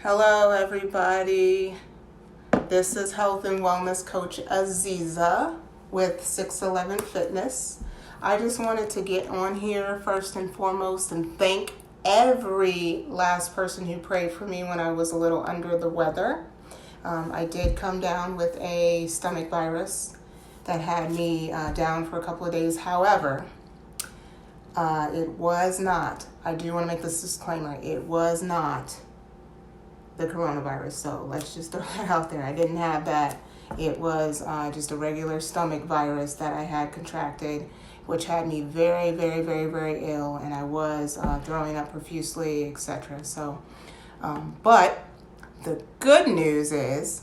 Hello, everybody. This is Health and Wellness Coach Aziza with 611 Fitness. I just wanted to get on here first and foremost and thank every last person who prayed for me when I was a little under the weather. I did come down with a stomach virus that had me down for a couple of days. However, it was not, I do want to make this disclaimer, it was not the coronavirus. So let's just throw that out there. I didn't have that. It was just a regular stomach virus that I had contracted, which had me very, very, very, very ill, and I was throwing up profusely, etc. So, but the good news is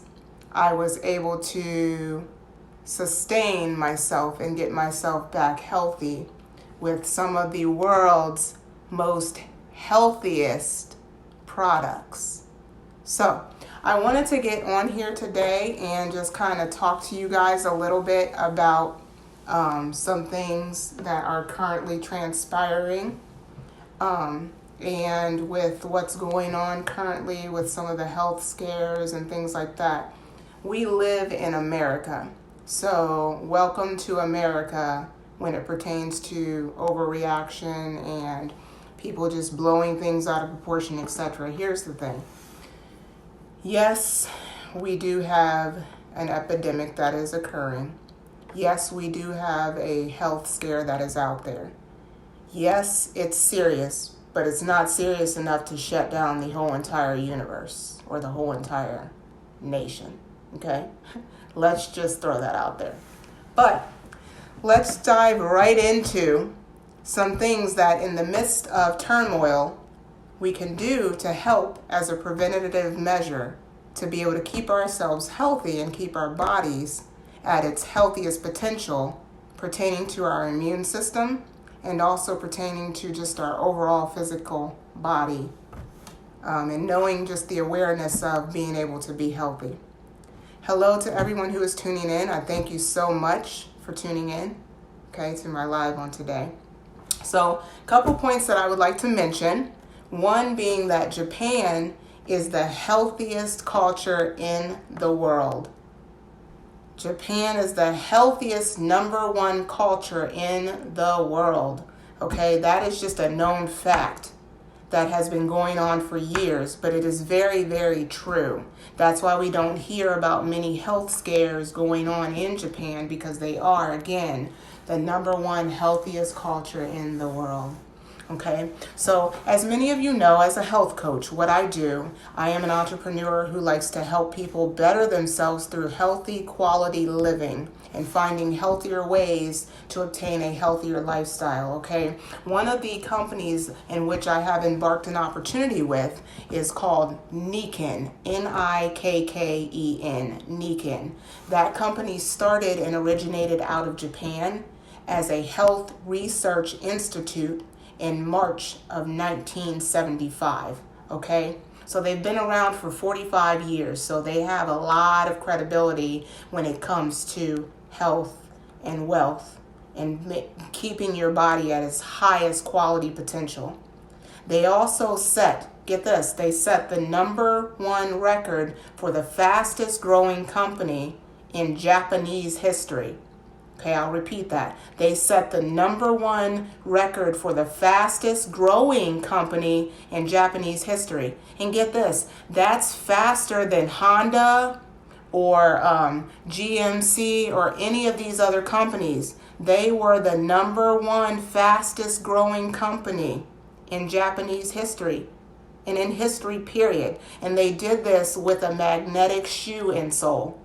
I was able to sustain myself and get myself back healthy with some of the world's most healthiest products. So I wanted to get on here today and just kind of talk to you guys a little bit about some things that are currently transpiring and with what's going on currently with some of the health scares and things like that. We live in America, so welcome to America when it pertains to overreaction and people just blowing things out of proportion, etc. Here's the thing. Yes, we do have an epidemic that is occurring. Yes, we do have a health scare that is out there. Yes, it's serious, but it's not serious enough to shut down the whole entire universe or the whole entire nation, okay? Let's just throw that out there. But let's dive right into some things that in the midst of turmoil we can do to help as a preventative measure to be able to keep ourselves healthy and keep our bodies at its healthiest potential pertaining to our immune system and also pertaining to just our overall physical body and knowing just the awareness of being able to be healthy. Hello to everyone who is tuning in. I thank you so much for tuning in, to my live on today. So a couple points that I would like to mention. One being that Japan is the healthiest culture in the world. Japan is the healthiest number one culture in the world. Okay, that is just a known fact that has been going on for years, but it is very, very true. That's why we don't hear about many health scares going on in Japan, because they are, again, the number one healthiest culture in the world. Okay, so as many of you know, as a health coach, what I do, I am an entrepreneur who likes to help people better themselves through healthy, quality living and finding healthier ways to obtain a healthier lifestyle, okay? One of the companies in which I have embarked an opportunity with is called Nikken, Nikken, Nikken. That company started and originated out of Japan as a health research institute in March of 1975, okay? So they've been around for 45 years, so they have a lot of credibility when it comes to health and wealth and keeping your body at its highest quality potential. They also set, get this, they set the number one record for the fastest growing company in Japanese history. Okay, I'll repeat that. They set the number one record for the fastest growing company in Japanese history. And get this, that's faster than Honda or GMC or any of these other companies. They were the number one fastest growing company in Japanese history and in history, period. And they did this with a magnetic shoe insole.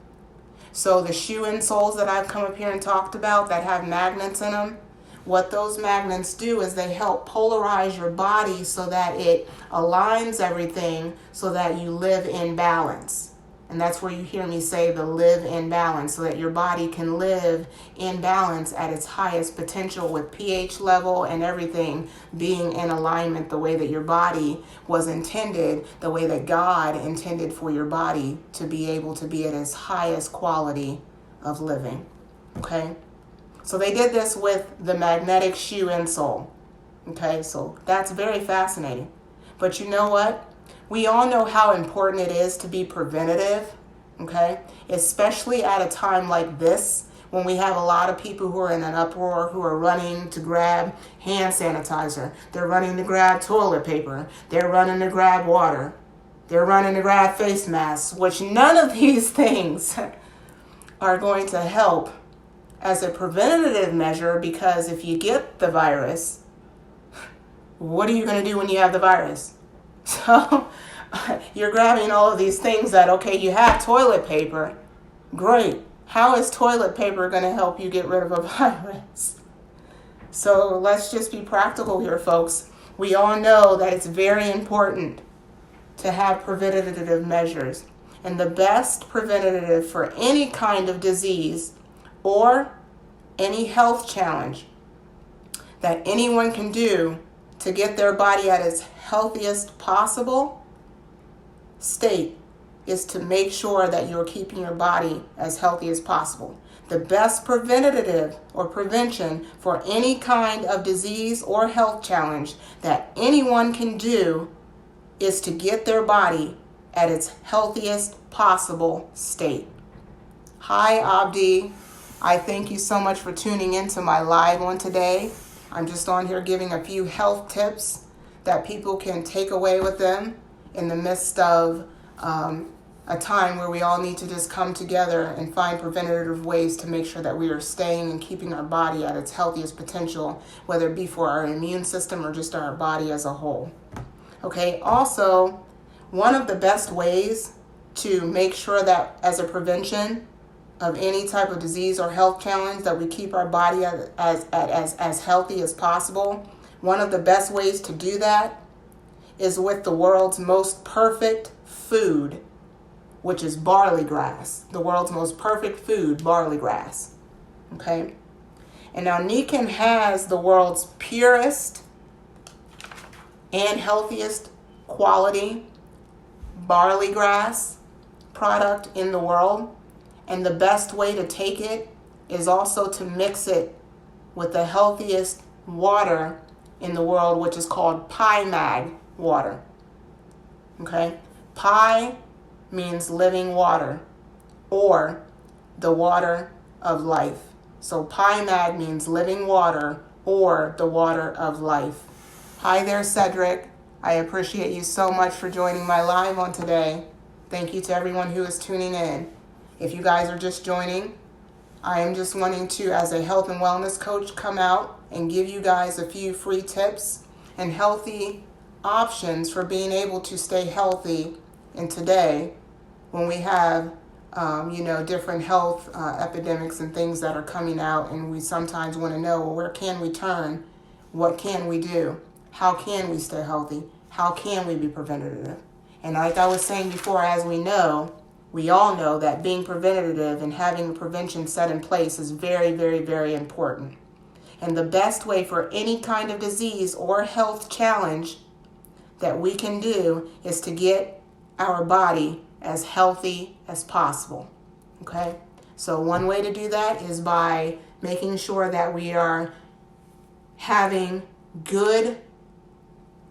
So the shoe insoles that I've come up here and talked about that have magnets in them, what those magnets do is they help polarize your body so that it aligns everything so that you live in balance. And that's where you hear me say the live in balance, so that your body can live in balance at its highest potential with pH level and everything being in alignment the way that your body was intended, the way that God intended for your body to be able to be at its highest quality of living. Okay? So they did this with the magnetic shoe insole. Okay, so that's very fascinating. But you know what? We all know how important it is to be preventative, okay? Especially at a time like this, when we have a lot of people who are in an uproar, who are running to grab hand sanitizer. They're running to grab toilet paper. They're running to grab water. They're running to grab face masks, which none of these things are going to help as a preventative measure, because if you get the virus, what are you going to do when you have the virus? So you're grabbing all of these things that, okay, you have toilet paper. Great. How is toilet paper going to help you get rid of a virus? So let's just be practical here, folks. We all know that it's very important to have preventative measures. And the best preventative for any kind of disease or any health challenge that anyone can do to get their body at its healthiest possible state is to make sure that you're keeping your body as healthy as possible. The best preventative or prevention for any kind of disease or health challenge that anyone can do is to get their body at its healthiest possible state. Hi, Abdi. I thank you so much for tuning into my live on today. I'm just on here giving a few health tips that people can take away with them in the midst of a time where we all need to just come together and find preventative ways to make sure that we are staying and keeping our body at its healthiest potential, whether it be for our immune system or just our body as a whole. Okay, also, one of the best ways to make sure that as a prevention of any type of disease or health challenge that we keep our body as healthy as possible, one of the best ways to do that is with the world's most perfect food, which is barley grass. The world's most perfect food, barley grass. Okay? And now Nikan has the world's purest and healthiest quality barley grass product in the world. And the best way to take it is also to mix it with the healthiest water in the world, which is called PIMAG water. Okay? Pi means living water, or the water of life. So PIMAG means living water, or the water of life. Hi there, Cedric. I appreciate you so much for joining my live on today. Thank you to everyone who is tuning in. If you guys are just joining, I am just wanting to, as a health and wellness coach, come out and give you guys a few free tips and healthy options for being able to stay healthy in today when we have, different health epidemics and things that are coming out, and we sometimes want to know, well, where can we turn? What can we do? How can we stay healthy? How can we be preventative? And like I was saying before, as we all know that being preventative and having prevention set in place is very, very, very important. And the best way for any kind of disease or health challenge that we can do is to get our body as healthy as possible. Okay? So one way to do that is by making sure that we are having good,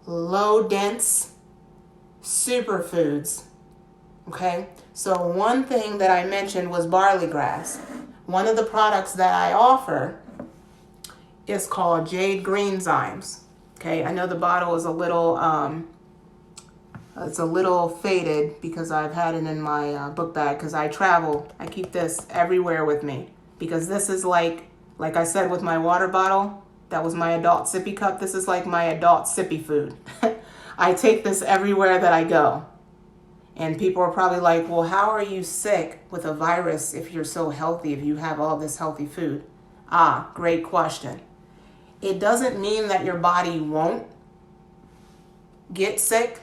low-dense superfoods. Okay? So one thing that I mentioned was barley grass. One of the products that I offer is called Jade Greenzymes. Okay? I know the bottle is a little faded because I've had it in my book bag because I travel. I keep this everywhere with me because this is like I said with my water bottle, that was my adult sippy cup. This is like my adult sippy food. I take this everywhere that I go. And people are probably like, well, how are you sick with a virus if you're so healthy, if you have all this healthy food? Great question. It doesn't mean that your body won't get sick,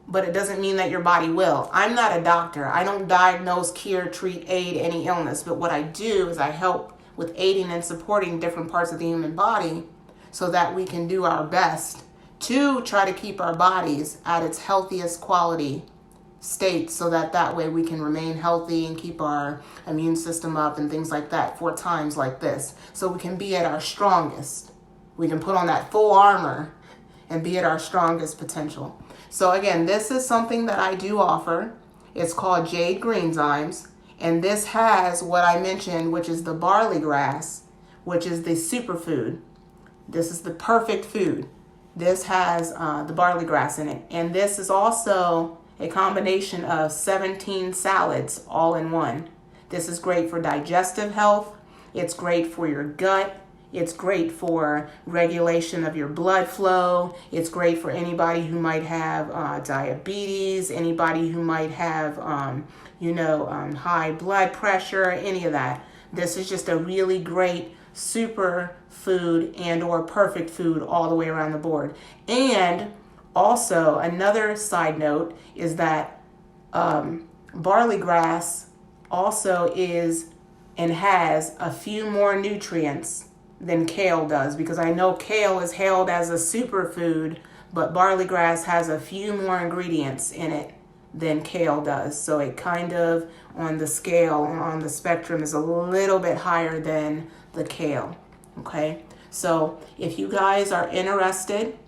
but it doesn't mean that your body will. I'm not a doctor. I don't diagnose, cure, treat, aid any illness. But what I do is I help with aiding and supporting different parts of the human body so that we can do our best to try to keep our bodies at its healthiest quality state so that way we can remain healthy and keep our immune system up and things like that for times like this. So we can be at our strongest. We can put on that full armor and be at our strongest potential. So again, this is something that I do offer. It's called Jade Greenzymes, and this has what I mentioned, which is the barley grass, which is the superfood. This is the perfect food. This has the barley grass in it, and this is also a combination of 17 salads all in one. This is great for digestive health. It's great for your gut. It's great for regulation of your blood flow. It's great for anybody who might have diabetes, anybody who might have, high blood pressure, any of that. This is just a really great super food and or perfect food all the way around the board. And also another side note is that barley grass also is and has a few more nutrients than kale does, because I know kale is hailed as a superfood, but barley grass has a few more ingredients in it than kale does. So it kind of, on the scale, on the spectrum, is a little bit higher than the kale. Okay, so if you guys are interested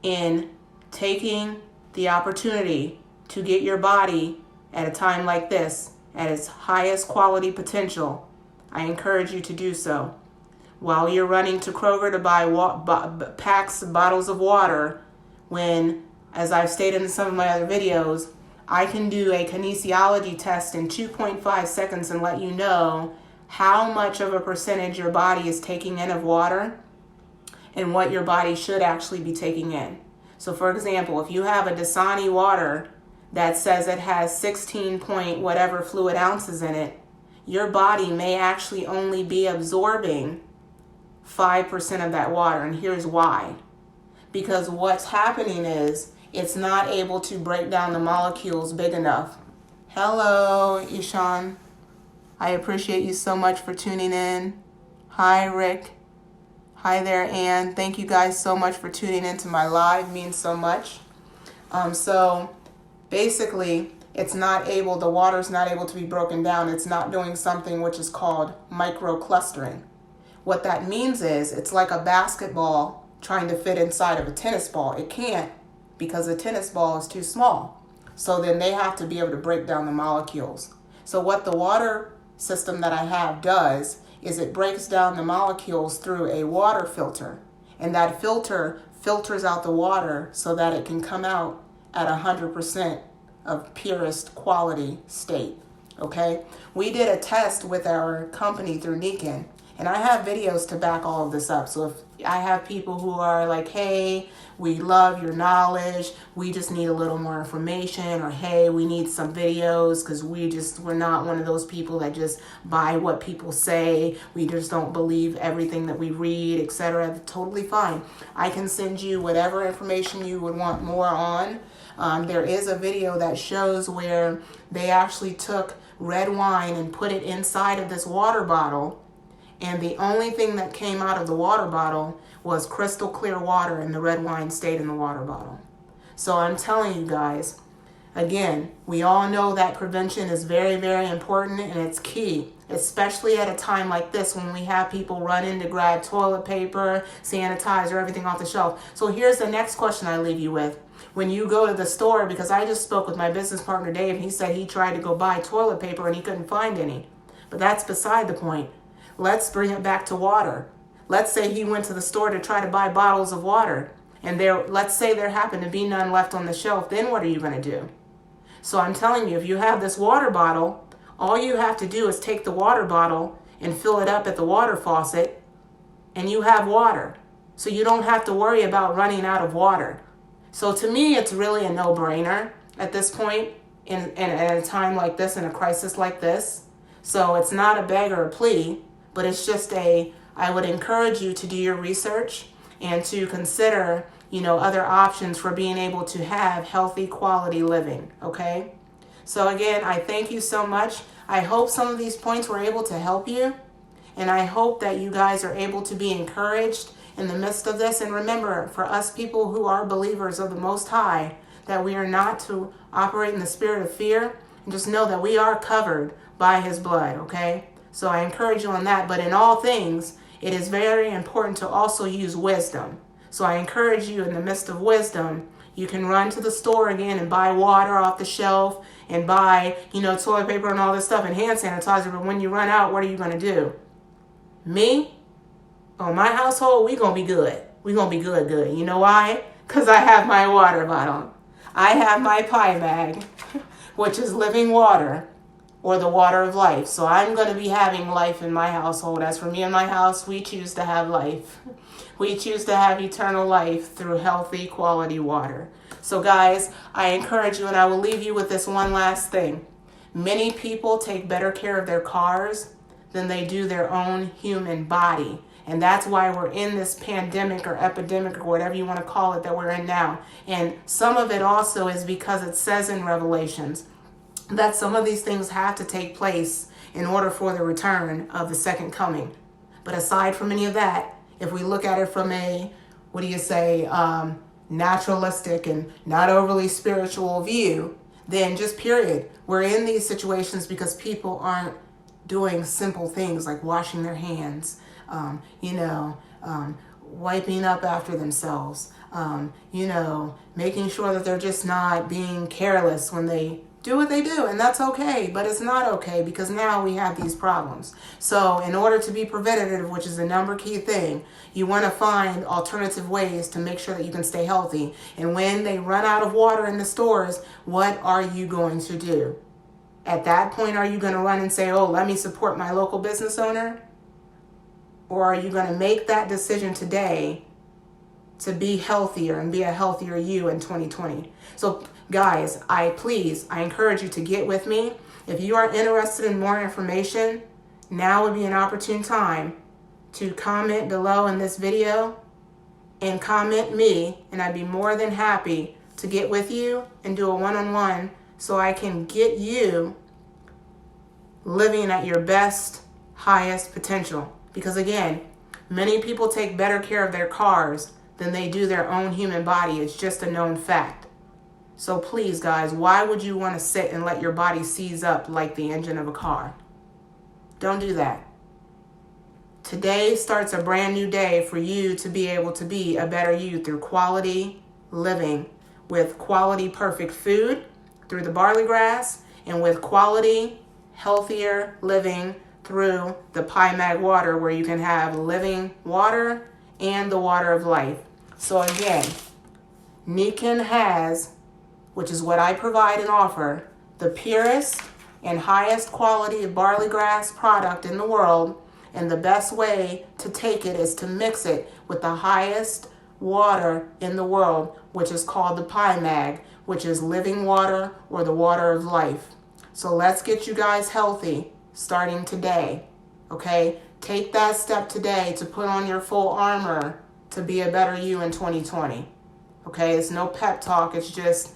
in taking the opportunity to get your body at a time like this at its highest quality potential, I encourage you to do so. While you're running to Kroger to buy bottles of water, when, as I've stated in some of my other videos, I can do a kinesiology test in 2.5 seconds and let you know how much of a percentage your body is taking in of water and what your body should actually be taking in. So for example, if you have a Dasani water that says it has 16 point whatever fluid ounces in it, your body may actually only be absorbing 5% of that water. And here's why. Because what's happening is it's not able to break down the molecules big enough. Hello, Ishan. I appreciate you so much for tuning in. Hi, Rick. Hi there, Ann. Thank you guys so much for tuning into my live. It means so much. So basically, the water's not able to be broken down. It's not doing something which is called microclustering. What that means is it's like a basketball trying to fit inside of a tennis ball. It can't, because the tennis ball is too small. So then they have to be able to break down the molecules. So what the water system that I have does is it breaks down the molecules through a water filter. And that filter filters out the water so that it can come out at 100% of purest quality state. Okay? We did a test with our company through Niken, and I have videos to back all of this up. So if I have people who are like, hey, we love your knowledge, we just need a little more information, or hey, we need some videos because we're not one of those people that just buy what people say. We just don't believe everything that we read, etc. Totally fine. I can send you whatever information you would want more on. There is a video that shows where they actually took red wine and put it inside of this water bottle, and the only thing that came out of the water bottle was crystal clear water, and the red wine stayed in the water bottle. So I'm telling you guys, again, we all know that prevention is very, very important, and it's key, especially at a time like this when we have people run in to grab toilet paper, sanitizer, everything off the shelf. So here's the next question I leave you with. When you go to the store, because I just spoke with my business partner, Dave, he said he tried to go buy toilet paper and he couldn't find any. But that's beside the point. Let's bring it back to water. Let's say he went to the store to try to buy bottles of water, and let's say there happened to be none left on the shelf. Then what are you going to do? So I'm telling you, if you have this water bottle, all you have to do is take the water bottle and fill it up at the water faucet, and you have water. So you don't have to worry about running out of water. So to me, it's really a no-brainer at this point in at a time like this, in a crisis like this. So it's not a beg or a plea, but it's just I would encourage you to do your research and to consider, other options for being able to have healthy quality living, okay? So again, I thank you so much. I hope some of these points were able to help you, and I hope that you guys are able to be encouraged in the midst of this. And remember, for us people who are believers of the Most High, that we are not to operate in the spirit of fear, and just know that we are covered by His blood, okay? So I encourage you on that. But in all things, it is very important to also use wisdom. So I encourage you, in the midst of wisdom, You can run to the store again and buy water off the shelf and buy, toilet paper and all this stuff and hand sanitizer. But when you run out, what are you going to do? Me? On my household, we going to be good. We going to be good. You know why? Because I have my water bottle. I have my PyMag, which is living water, or the water of life. So I'm going to be having life in my household. As for me and my house, we choose to have life. We choose to have eternal life through healthy, quality water. So guys, I encourage you, and I will leave you with this one last thing. Many people take better care of their cars than they do their own human body. And that's why we're in this pandemic or epidemic or whatever you want to call it that we're in now. And some of it also is because it says in Revelations that some of these things have to take place in order for the return of the second coming. But aside from any of that, if we look at it from a, naturalistic and not overly spiritual view, then just period, we're in these situations because people aren't doing simple things like washing their hands, wiping up after themselves, making sure that they're just not being careless when they do what they do. And that's okay, but it's not okay because now we have these problems. So in order to be preventative, which is the number key thing, you want to find alternative ways to make sure that you can stay healthy. And when they run out of water in the stores, what are you going to do? At that point, are you going to run and say, oh, let me support my local business owner? Or are you going to make that decision today to be healthier and be a healthier you in 2020? So guys, I encourage you to get with me. If you are interested in more information, now would be an opportune time to comment below in this video and comment me, and I'd be more than happy to get with you and do a one-on-one so I can get you living at your best, highest potential. Because again, many people take better care of their cars than they do their own human body. It's just a known fact. So please, guys, why would you want to sit and let your body seize up like the engine of a car? Don't do that. Today starts a brand new day for you to be able to be a better you through quality living with quality, perfect food through the barley grass and with quality, healthier living through the PyMag water, where you can have living water and the water of life. So again, Nikin has, which is what I provide and offer, the purest and highest quality of barley grass product in the world. And the best way to take it is to mix it with the highest water in the world, which is called the PyMag, which is living water or the water of life. So let's get you guys healthy starting today, okay? Take that step today to put on your full armor to be a better you in 2020, okay? It's no pep talk. It's just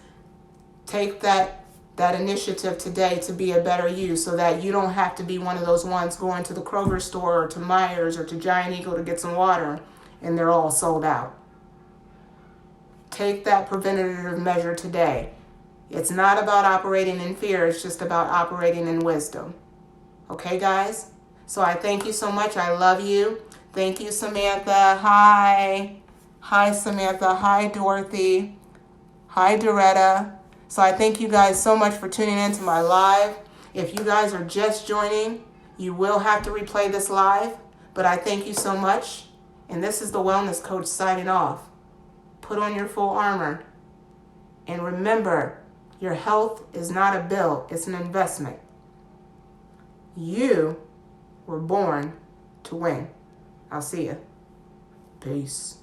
take that initiative today to be a better you so that you don't have to be one of those ones going to the Kroger store or to Myers or to Giant Eagle to get some water and they're all sold out. Take that preventative measure today. It's not about operating in fear. It's just about operating in wisdom. Okay, guys? So I thank you so much. I love you. Thank you, Samantha. Hi. Hi, Samantha. Hi, Dorothy. Hi, Doretta. So I thank you guys so much for tuning into my live. If you guys are just joining, you will have to replay this live. But I thank you so much. And this is the Wellness Coach signing off. Put on your full armor. And remember, your health is not a bill. It's an investment. You were born to win. I'll see you. Peace.